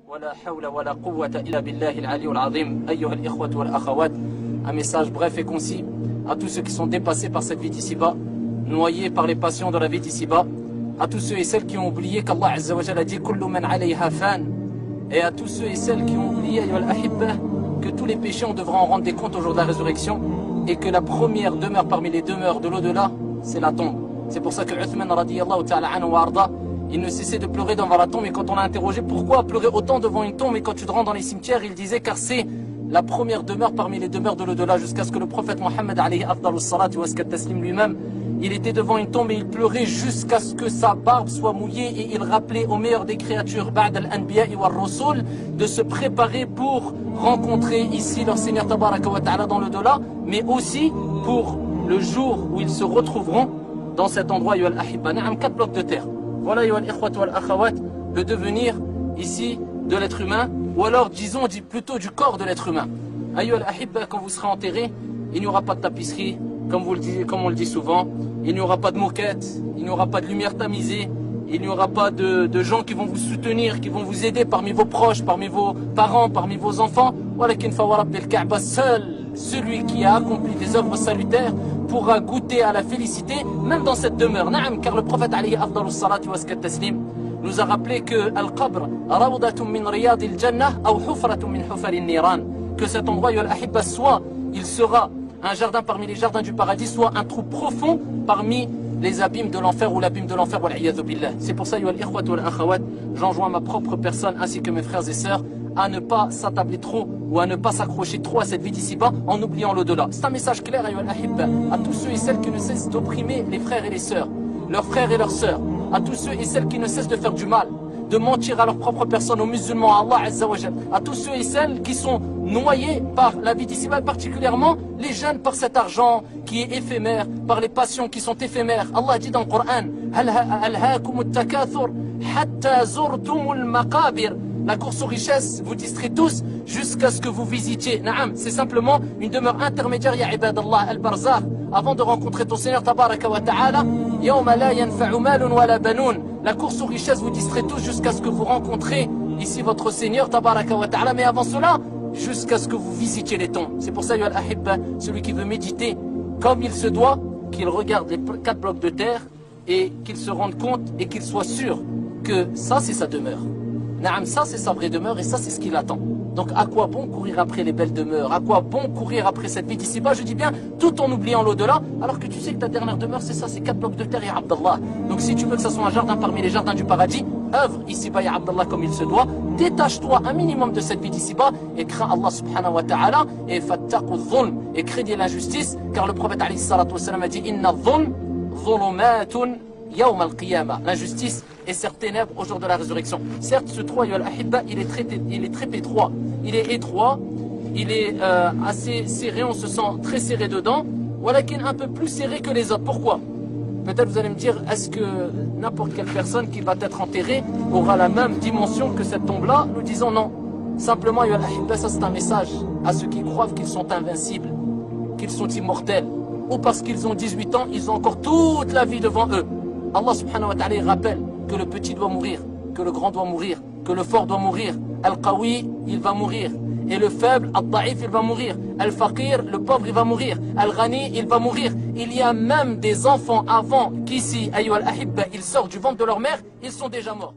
ولا حول ولا قوة إلا بالله العلي العظيم أيها الإخوة والأخوات. Un message bref et concis à tous ceux qui sont dépassés par cette vie d'ici-bas, noyés par les passions de la vie d'ici-bas, à tous ceux et celles qui ont oublié qu'Allah Azza wa Jalla a dit Kullu man alayha fan, et à tous ceux et celles qui ont oublié ayyuha al-ahibba, que tous les péchés on devra en rendre des comptes au jour de la résurrection, et que la première demeure parmi les demeures de l'au-delà, c'est la tombe. C'est pour ça que Uthman radiyallahu ta'ala anhu wa arda, il ne cessait de pleurer devant la tombe, et quand on l'a interrogé pourquoi pleurer autant devant une tombe, et quand tu te rends dans les cimetières, il disait car c'est la première demeure parmi les demeures de l'au-delà, jusqu'à ce que le prophète Mohammed alayhi afdalus salatu wa taslim lui-même, il était devant une tombe et il pleurait jusqu'à ce que sa barbe soit mouillée, et il rappelait au meilleur des créatures ba'd al-anbiya'i wa ar-rusul de se préparer pour rencontrer ici leur Seigneur tabaraka wa ta'ala dans l'au-delà, mais aussi pour le jour où ils se retrouveront dans cet endroit ayyuha al-ahibba, na'am, 4 blocs de terre. Voilà ayyuha al-ikhwat wal akhawat, le devenir ici de l'être humain, ou alors disons plutôt du corps de l'être humain. Ayyuha al-ahibba, quand vous serez enterré, il n'y aura pas de tapisserie, comme on le dit souvent, il n'y aura pas de moquette, il n'y aura pas de lumière tamisée, il n'y aura pas de gens qui vont vous soutenir, qui vont vous aider parmi vos proches, parmi vos parents, parmi vos enfants. Walakin fa wa rabbil Ka'ba, seul celui qui a accompli des œuvres salutaires pourra goûter à la félicité, même dans cette demeure. Na'am, car le prophète alayhi afdalus salatu wa taslim nous a rappelé que al-qabr rawdatun min riyadil jannah aw hufratun min hufarin niran, que cet endroit al-ahibba, soit il sera un jardin parmi les jardins du paradis, soit un trou profond parmi les abîmes de l'enfer ou l'abîme de l'enfer. C'est pour ça, j'enjoins ma propre personne ainsi que mes frères et sœurs à ne pas s'attabler trop ou à ne pas s'accrocher trop à cette vie d'ici-bas en oubliant l'au-delà. C'est un message clair à tous ceux et celles qui ne cessent d'opprimer les frères et les sœurs, leurs frères et leurs sœurs, à tous ceux et celles qui ne cessent de faire du mal, de mentir à leur propre personne, aux musulmans, à Allah Azza wa Jalla, à tous ceux et celles qui sont noyés par la vie d'ici-bas, particulièrement les jeunes par cet argent qui est éphémère, par les passions qui sont éphémères. Allah dit dans le Coran Alhaakumut takathur hatta zurtumul maqabir. La course aux richesses vous distrait tous jusqu'à ce que vous visitiez. Naam, c'est simplement une demeure intermédiaire, ya ibadallah, al-barzakh, avant de rencontrer ton Seigneur tabaraka wa ta'ala. Yawma la yanfa'u malun wala banoun. La course aux richesses vous distrait tous jusqu'à ce que vous rencontrez ici votre Seigneur tabaraka wa ta'ala. Mais avant cela, jusqu'à ce que vous visitiez les tombes. C'est pour ça, ya al-ahibba, celui qui veut méditer comme il se doit, qu'il regarde les 4 blocs de terre et qu'il se rende compte et qu'il soit sûr que ça c'est sa demeure. Naam, ça c'est sa vraie demeure et ça c'est ce qu'il attend. Donc à quoi bon courir après les belles demeures? À quoi bon courir après cette vie d'ici-bas? Je dis bien, tout en oubliant l'au-delà, alors que tu sais que ta dernière demeure c'est ça, c'est 4 blocs de terre, ya Abdallah. Donc si tu veux que ça soit un jardin parmi les jardins du paradis, œuvre ici-bas, ya Abdallah, comme il se doit, détache-toi un minimum de cette vie d'ici-bas et crains Allah subhanahu wa ta'ala et fattaqu dhulm, et craignez l'injustice, car le prophète alayhi salatu wa sallam a dit inna dhulm dhulumatun yawm al-qiyamah. L'injustice est certes ténèbres au jour de la résurrection. Certes, ce trou, al-ahibba, il est très étroit, il est étroit, il est assez serré, on se sent très serré dedans, walakin un peu plus serré que les autres. Pourquoi? Peut-être vous allez me dire, est-ce que n'importe quelle personne qui va être enterrée aura la même dimension que cette tombe-là? Nous disons non. Simplement, al-ahibba, ça c'est un message à ceux qui croient qu'ils sont invincibles, qu'ils sont immortels, ou parce qu'ils ont 18 ans, ils ont encore toute la vie devant eux. Allah subhanahu wa ta'ala rappelle que le petit doit mourir, que le grand doit mourir, que le fort doit mourir. Al-Qawi, il va mourir. Et le faible, Al-Da'if, il va mourir. Al-Faqir, le pauvre, il va mourir. Al-Ghani, il va mourir. Il y a même des enfants avant qu'ici, ayyuha al-ahibba, ils sortent du ventre de leur mère, ils sont déjà morts.